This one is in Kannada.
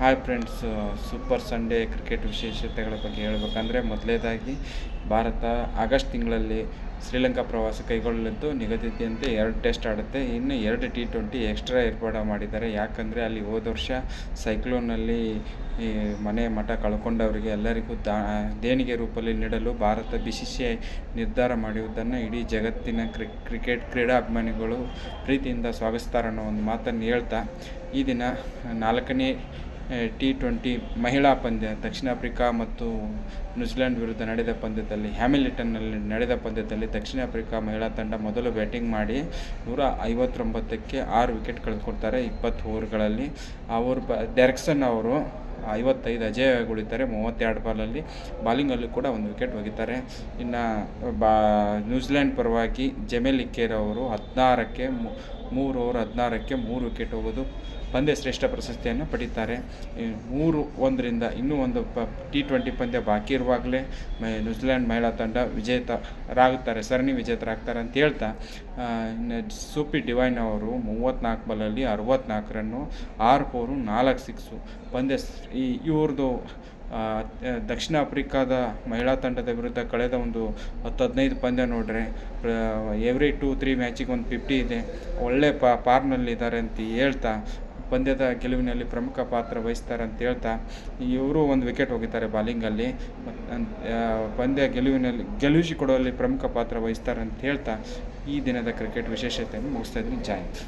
Hi friends, super Sunday cricket ವಿಶೇಷತೆಗಳ ಬಗ್ಗೆ ಹೇಳಬೇಕಂದ್ರೆ ಮೊದಲನೇದಾಗಿ ಭಾರತ ಆಗಸ್ಟ್ ತಿಂಗಳಲ್ಲಿ ಶ್ರೀಲಂಕಾ ಪ್ರವಾಸ ಕೈಗೊಳ್ಳಲಿದ್ದು ನಿಗದಿತಂತೆ 2 ಟೆಸ್ಟ್ ಆಡುತ್ತೆ. ಇನ್ನು 2 T20 ಎಕ್ಸ್ಟ್ರಾ ಏರ್ಪಾಡು ಮಾಡಿದ್ದಾರೆ. ಯಾಕಂದರೆ ಅಲ್ಲಿ ಹೋದ ವರ್ಷ ಸೈಕ್ಲೋನಲ್ಲಿ ಈ ಮನೆ ಮಠ ಕಳ್ಕೊಂಡವರಿಗೆ ಎಲ್ಲರಿಗೂ ದೇಣಿಗೆ ರೂಪದಲ್ಲಿ ನೀಡಲು ಭಾರತ BCCI ನಿರ್ಧಾರ ಮಾಡಿರುವುದನ್ನು ಇಡೀ ಜಗತ್ತಿನ ಕ್ರಿಕೆಟ್ ಕ್ರೀಡಾಭಿಮಾನಿಗಳು ಪ್ರೀತಿಯಿಂದ ಸ್ವಾಗತಿಸ್ತಾರೆ ಅನ್ನೋ ಒಂದು ಮಾತನ್ನು ಹೇಳ್ತಾ, ಈ ದಿನ 4ನೇ T20 ಮಹಿಳಾ ಪಂದ್ಯ ದಕ್ಷಿಣ ಆಫ್ರಿಕಾ ಮತ್ತು ನ್ಯೂಜಿಲೆಂಡ್ ವಿರುದ್ಧ ನಡೆದ ಪಂದ್ಯದಲ್ಲಿ ಹ್ಯಾಮಿಲ್ಟನ್ನಲ್ಲಿ ನಡೆದ ಪಂದ್ಯದಲ್ಲಿ ದಕ್ಷಿಣ ಆಫ್ರಿಕಾ ಮಹಿಳಾ ತಂಡ ಮೊದಲು ಬ್ಯಾಟಿಂಗ್ ಮಾಡಿ 159ಕ್ಕೆ 6 ವಿಕೆಟ್ ಕಳೆದುಕೊಳ್ತಾರೆ 20 ಓವರ್ಗಳಲ್ಲಿ. ಡೆರೆಕ್ಸನ್ ಅವರು 55, ಅಜಯ್ ಉಳಿತಾರೆ 32 ಬಾಲಲ್ಲಿ. ಬಾಲಿಂಗಲ್ಲಿ ಕೂಡ 1 ವಿಕೆಟ್ ಒಗಿತಾರೆ. ಇನ್ನು ನ್ಯೂಜಿಲೆಂಡ್ ಪರವಾಗಿ ಜೆಮೆಲ್ ಇಕ್ಕೇರ್ ಅವರು 16ಕ್ಕೆ 3 ಓವರ್ 16ಕ್ಕೆ 3 ವಿಕೆಟ್ ಹೋಗೋದು ಪಂದ್ಯ ಶ್ರೇಷ್ಠ ಪ್ರಶಸ್ತಿಯನ್ನು ಪಡೀತಾರೆ. 3-1 ಇನ್ನೂ ಒಂದು T20 ಪಂದ್ಯ ಬಾಕಿ ಇರುವಾಗಲೇ ನ್ಯೂಜಿಲೆಂಡ್ ಮಹಿಳಾ ತಂಡ ಸರಣಿ ವಿಜೇತರಾಗ್ತಾರೆ ಅಂತ ಹೇಳ್ತಾ, ಸೋಫಿ ಡಿವೈನ್ ಅವರು 34 ಬಾಲಲ್ಲಿ 64 ರನ್ನು, 6 4 4 ಸಿಕ್ಸು ಪಂದ್ಯ. ಇವ್ರದ್ದು ದಕ್ಷಿಣ ಆಫ್ರಿಕಾದ ಮಹಿಳಾ ತಂಡದ ವಿರುದ್ಧ ಕಳೆದ ಒಂದು 10-15 ಪಂದ್ಯ ನೋಡ್ರೆ ಎವ್ರಿ 2-3 ಮ್ಯಾಚಿಗೆ ಒಂದು 50 ಇದೆ. ಒಳ್ಳೆ ಪಾರ್ನಲ್ಲಿದ್ದಾರೆ ಅಂತ ಹೇಳ್ತಾ, ಪಂದ್ಯದ ಗೆಲುವಿನಲ್ಲಿ ಪ್ರಮುಖ ಪಾತ್ರ ವಹಿಸ್ತಾರೆ ಅಂತ ಹೇಳ್ತಾ, ಇವರು 1 ವಿಕೆಟ್ ಹೋಗಿದ್ದಾರೆ ಬಾಲಿಂಗಲ್ಲಿ. ಪಂದ್ಯ ಗೆಲುವಿಸಿ ಕೊಡುವಲ್ಲಿ ಪ್ರಮುಖ ಪಾತ್ರ ವಹಿಸ್ತಾರೆ ಅಂತ ಹೇಳ್ತಾ ಈ ದಿನದ ಕ್ರಿಕೆಟ್ ವಿಶೇಷತೆಯನ್ನು ಮುಗಿಸ್ತಾ ಇದ್ದೀನಿ. ಜೈ ಹಿಂದ್.